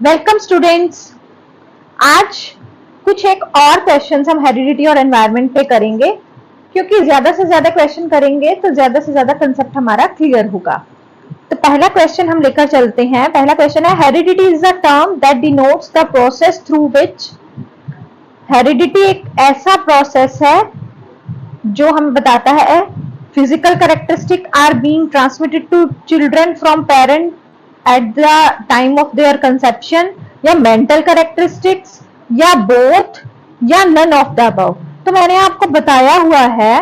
Welcome students. आज कुछ एक और क्वेश्चंस हम हेरिडिटी और एनवायरनमेंट पे करेंगे, क्योंकि ज्यादा से ज्यादा क्वेश्चन करेंगे तो ज्यादा से ज्यादा कंसेप्ट हमारा क्लियर होगा। तो पहला क्वेश्चन हम लेकर चलते हैं। पहला क्वेश्चन है, heredity is the term that denotes the process through which. Heredity एक ऐसा प्रोसेस है जो हम बताता है physical characteristic are being transmitted to children from parent at the time of their conception, या मेंटल कैरेक्टरिस्टिक्स, या बोथ, या नन ऑफ द अबव। तो मैंने आपको बताया हुआ है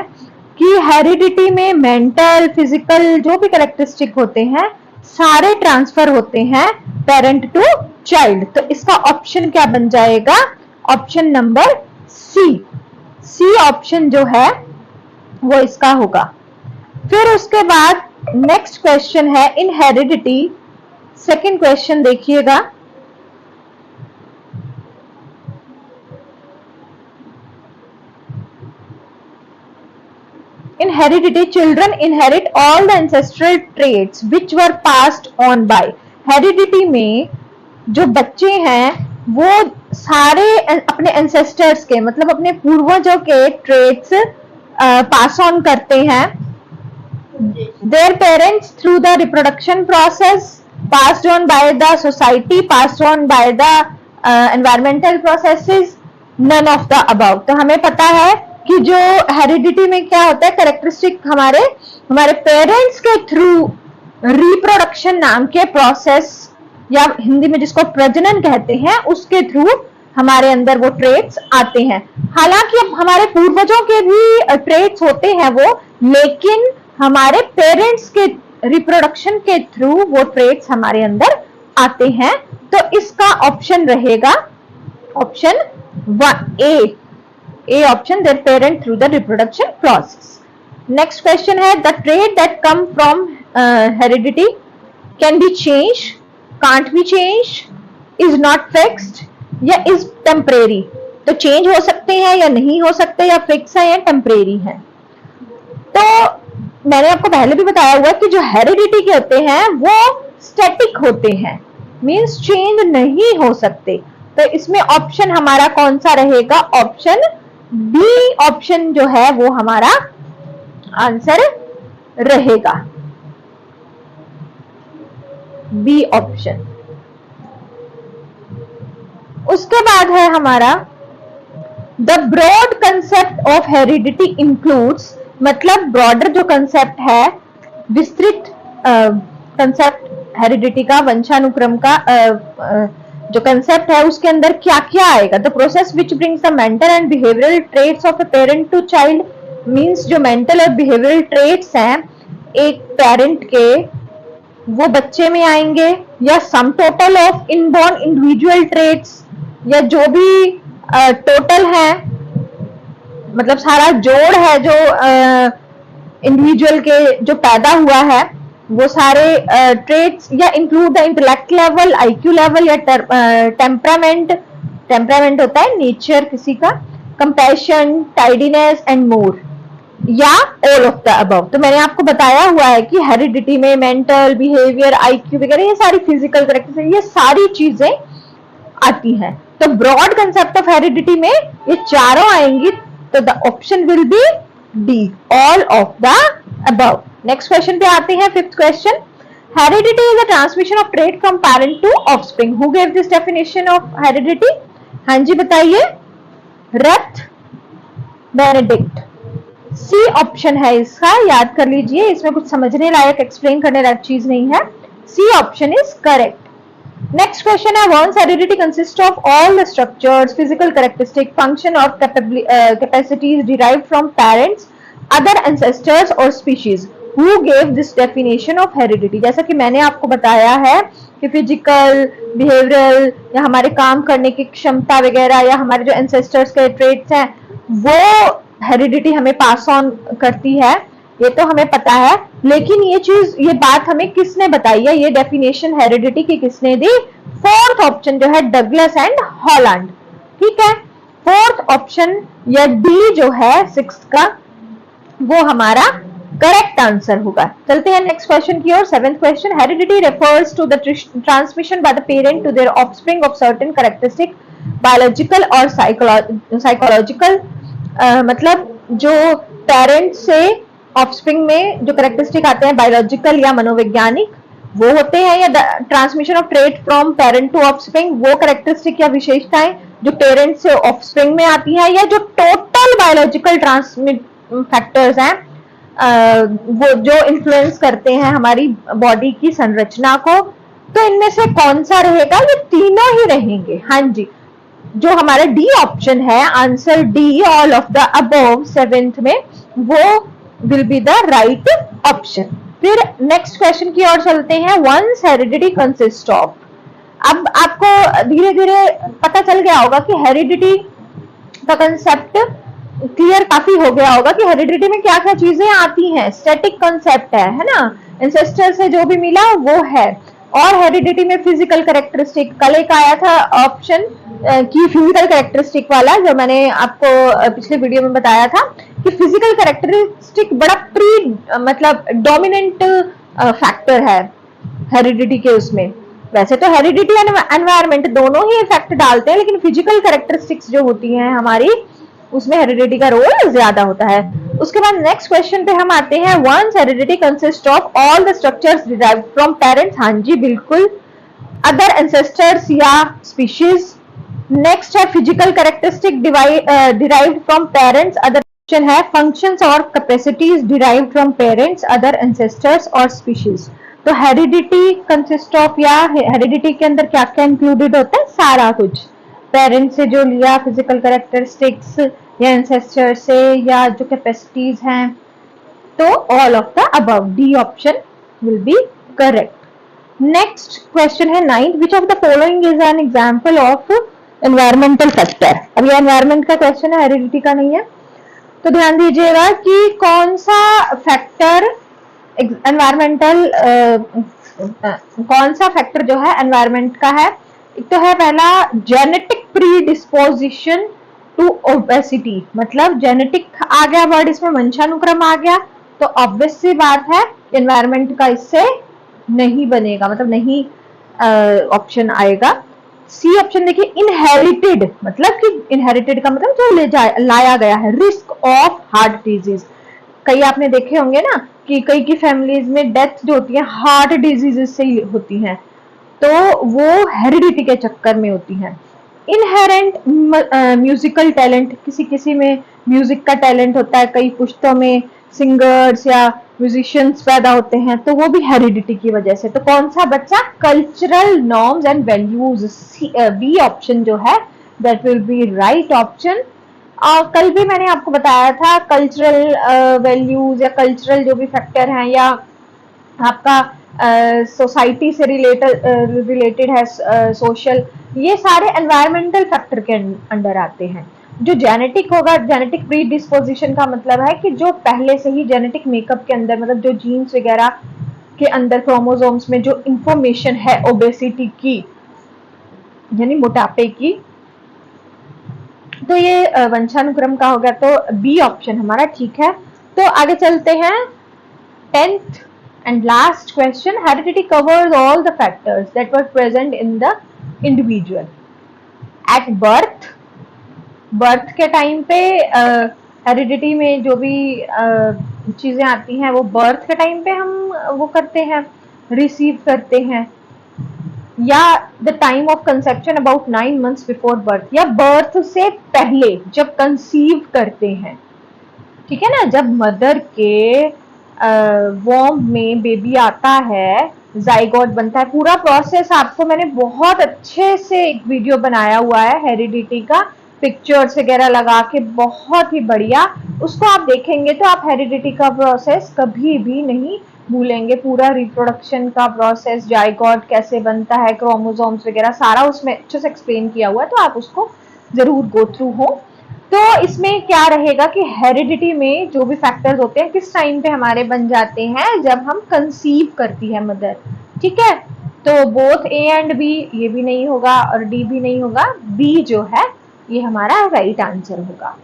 कि हेरिडिटी में मेंटल, फिजिकल जो भी कैरेक्टरिस्टिक होते हैं सारे ट्रांसफर होते हैं पेरेंट टू चाइल्ड। तो इसका ऑप्शन क्या बन जाएगा? Option number C. C option जो है वो इसका होगा। फिर उसके बाद नेक्स्ट क्वेश्चन है इन हेरिडिटी। सेकेंड क्वेश्चन देखिएगा, in heredity children inherit all the ancestral traits which were passed on by। heredity में जो बच्चे हैं वो सारे अपने ancestors के मतलब अपने पूर्वजों के traits पास ऑन करते हैं their parents through the reproduction process, passed on by the society, passed on by the environmental processes, none of the above। तो हमें पता है कि जो हेरिडिटी में क्या होता है, कैरेक्टरिस्टिक हमारे पेरेंट्स के थ्रू रिप्रोडक्शन नाम के प्रोसेस, या हिंदी में जिसको प्रजनन कहते हैं, उसके थ्रू हमारे अंदर वो ट्रेट्स आते हैं। हालांकि अब हमारे पूर्वजों के भी ट्रेट्स होते हैं वो, लेकिन हमारे पेरेंट्स के रिप्रोडक्शन के थ्रू वो ट्रेट्स हमारे अंदर आते हैं। तो इसका ऑप्शन रहेगा option 1 A. A option, their parent through the reproduction process। Next question है, the trait that come from heredity can be changed, can't be changed, is not fixed, या is temporary। तो चेंज हो सकते हैं या नहीं हो सकते, या फिक्स है या टेम्परेरी है। तो मैंने आपको पहले भी बताया हुआ कि जो हेरिडिटी के होते हैं वो स्टैटिक होते हैं, मींस चेंज नहीं हो सकते। तो इसमें ऑप्शन हमारा कौन सा रहेगा? ऑप्शन बी ऑप्शन जो है वो हमारा आंसर रहेगा, बी ऑप्शन। उसके बाद है हमारा the broad concept of heredity includes, मतलब ब्रॉडर जो कंसेप्ट है, विस्तृत कंसेप्ट हेरिडिटी का, वंशानुक्रम का जो कंसेप्ट है उसके अंदर क्या क्या आएगा? The process which brings the mental and behavioural traits of a parent to child, means जो मेंटल और बिहेवियरल ट्रेट्स हैं एक पेरेंट के वो बच्चे में आएंगे, या sum total of inborn individual traits, या जो भी टोटल है मतलब सारा जोड़ है जो इंडिविजुअल के जो पैदा हुआ है वो सारे ट्रेट्स, या include the intellect level, IQ level, या टेम्परामेंट, टेम्परामेंट होता है नेचर किसी का, कंपैशन, टाइडीनेस एंड मोर, या ऑल ऑफ द अबव। तो मैंने आपको बताया हुआ है कि हेरिडिटी में मेंटल, बिहेवियर, आईक्यू वगैरह ये सारी फिजिकल कैरेक्टरिस्टिक्स, ये सारी चीजें आती हैं। तो ब्रॉड कंसेप्ट ऑफ हेरिडिटी में ये चारों आएंगी, तो the option will be D, all of the above. Next question पे आते हैं, fifth question. Heredity is a transmission of trait from parent to offspring. Who gave this definition of heredity? हाँ जी बताइए। रथ बेनेडिक्ट। सी ऑप्शन है इसका, याद कर लीजिए, इसमें कुछ समझने लायक, एक्सप्लेन करने लायक चीज नहीं है। C option is correct. Next question है, once heredity consist of all the structures, physical characteristic, function और capacities derived from parents, other ancestors और species. Who gave this definition of heredity? जैसा कि मैंने आपको बताया है कि फिजिकल, बिहेवियरल, या हमारे काम करने की क्षमता वगैरह, या हमारे जो एंसेस्टर्स के ट्रेट्स हैं वो हेरिडिटी हमें पास ऑन करती है, ये तो हमें पता है। लेकिन ये बात हमें किसने बताई है, ये डेफिनेशन हेरिडिटी की किसने दी? फोर्थ ऑप्शन जो है डगलस एंड हॉलैंड। ठीक है, फोर्थ ऑप्शन या डी जो है सिक्स्थ का वो हमारा करेक्ट आंसर होगा। चलते हैं नेक्स्ट क्वेश्चन की ओर। 7th question, heredity refers to the transmission by the parent to their offspring of certain characteristic biological और साइकोलॉजिकल, मतलब जो पेरेंट से ऑफस्प्रिंग में जो कैरेक्टरिस्टिक आते हैं बायोलॉजिकल या मनोवैज्ञानिक वो होते हैं, या transmission of trait from parent to offspring वो कैरेक्टरिस्टिक या विशेषताएं जो पेरेंट से ऑफस्प्रिंग में आती है, या जो टोटल बायोलॉजिकल ट्रांसमिट फैक्टर्स हैं वो जो इन्फ्लुएंस करते हैं हमारी बॉडी की संरचना को। तो इनमें से कौन सा रहेगा? ये तीनों ही रहेंगे। हाँ जी, जो हमारा डी ऑप्शन है, answer D, all of the above 7th में, वो will be the right option. फिर नेक्स्ट क्वेश्चन की ओर चलते हैं। वंस हेरिडिटी कंसिस्ट ऑफ, अब आपको धीरे धीरे पता चल गया होगा कि हेरिडिटी का कंसेप्ट क्लियर काफी हो गया होगा कि हेरिडिटी में क्या क्या चीजें आती हैं। स्टैटिक कंसेप्ट है ना, एंसेस्टर से जो भी मिला वो है। और हेरिडिटी में फिजिकल कैरेक्टरिस्टिक, कल एक आया था ऑप्शन की फिजिकल कैरेक्टरिस्टिक वाला, जो मैंने आपको पिछले वीडियो में बताया था कि फिजिकल कैरेक्टरिस्टिक बड़ा मतलब डोमिनेंट फैक्टर है हेरिडिटी के उसमें। वैसे तो हेरिडिटी एंड एनवायरमेंट दोनों ही इफेक्ट डालते हैं, लेकिन फिजिकल कैरेक्टरिस्टिक्स जो होती हैं हमारी, उसमें हेरिडिटी का रोल ज्यादा होता है। उसके बाद नेक्स्ट क्वेश्चन पे हम आते हैं। Once heredity consist of all the structures derived from parents, हाँ जी बिल्कुल, अदर एंसेस्टर्स या स्पीशीज। नेक्स्ट है physical characteristic derived from parents, other option है फंक्शंस और capacities derived from parents, other ancestors और स्पीशीज। तो हेरिडिटी कंसिस्ट ऑफ, या हेरिडिटी के अंदर क्या क्या इंक्लूडेड होता है? सारा कुछ, पेरेंट्स से जो लिया, फिजिकल कैरेक्टरिस्टिक्स, या एंसेस्टर से, या जो कैपेसिटीज हैं, तो all of the above, D option will B correct. Next question है 9th, which of the following is an example of environmental factor. अब ये एनवायरमेंट का क्वेश्चन है, हेरिडिटी का नहीं है, तो ध्यान दीजिएगा कि कौन सा फैक्टर एनवायरमेंटल, कौन सा फैक्टर जो है एनवायरमेंट का है। एक तो है पहला जेनेटिक प्रीडिस्पोजिशन टू ओबेसिटी, मतलब जेनेटिक आ गया वर्ड, इसमें वंशानुक्रम आ गया, तो ऑब्वियस सी बात है एनवायरमेंट का इससे नहीं बनेगा, मतलब नहीं ऑप्शन आएगा। सी ऑप्शन देखिए, इनहेरिटेड, मतलब कि इनहेरिटेड का मतलब जो लाया गया है, रिस्क ऑफ हार्ट डिजीज। कई आपने देखे होंगे ना कि कई की फैमिलीज में डेथ जो होती है हार्ट डिजीजेस से होती हैं, तो वो हेरिडिटी के चक्कर में होती हैं। इनहेरेंट म्यूजिकल टैलेंट, किसी किसी में म्यूजिक का टैलेंट होता है, कई पुश्तों में सिंगर्स या म्यूजिशियंस पैदा होते हैं, तो वो भी हेरिडिटी की वजह से। तो कौन सा बच्चा? Cultural norms and values, B option जो है that will be right option. कल भी मैंने आपको बताया था कल्चरल वैल्यूज या कल्चरल जो भी फैक्टर हैं, या आपका सोसाइटी से रिलेटेड है, सोशल, ये सारे एनवायरमेंटल फैक्टर के अंडर आते हैं। जो जेनेटिक होगा, जेनेटिक प्री डिस्पोजिशन का मतलब है कि जो पहले से ही जेनेटिक मेकअप के अंदर, मतलब जो जीन्स वगैरह के अंदर क्रोमोसोम्स में जो इंफॉर्मेशन है ओबेसिटी की, यानी मोटापे की, तो ये वंशानुक्रम का हो गया, तो बी ऑप्शन हमारा ठीक है। तो आगे चलते हैं 10th and last question. Heredity covers all the factors that were present in the individual at birth. Birth के टाइम पे हेरिडिटी में जो भी चीजें आती हैं वो बर्थ के टाइम पे हम वो करते हैं, रिसीव करते हैं, या the time of conception about 9 months before birth, या बर्थ से पहले जब कंसीव करते हैं, ठीक है ना, जब मदर के वॉर्म में बेबी आता है, जाइगोट बनता है, पूरा प्रोसेस आपको मैंने बहुत अच्छे से एक वीडियो बनाया हुआ है हेरिडिटी का, पिक्चर्स वगैरह लगा के, बहुत ही बढ़िया। उसको आप देखेंगे तो आप हेरिडिटी का प्रोसेस कभी भी नहीं भूलेंगे। पूरा रिप्रोडक्शन का प्रोसेस, जाइगोट कैसे बनता है, क्रोमोसोम्स वगैरह सारा उसमें अच्छे से एक्सप्लेन किया हुआ है, तो आप उसको जरूर गो थ्रू हो। तो इसमें क्या रहेगा कि हेरिडिटी में जो भी फैक्टर्स होते हैं किस टाइम पे हमारे बन जाते हैं, जब हम कंसीव करती है मदर, ठीक है। तो बोथ ए एंड बी, ये भी नहीं होगा और डी भी नहीं होगा, बी जो है ये हमारा राइट आंसर होगा।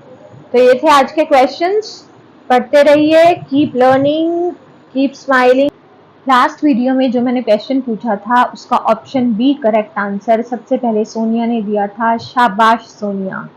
तो ये थे आज के क्वेश्चंस। पढ़ते रहिए, keep learning, keep smiling. Last video में जो मैंने क्वेश्चन पूछा था उसका ऑप्शन बी करेक्ट आंसर सबसे पहले सोनिया ने दिया था। शाबाश सोनिया।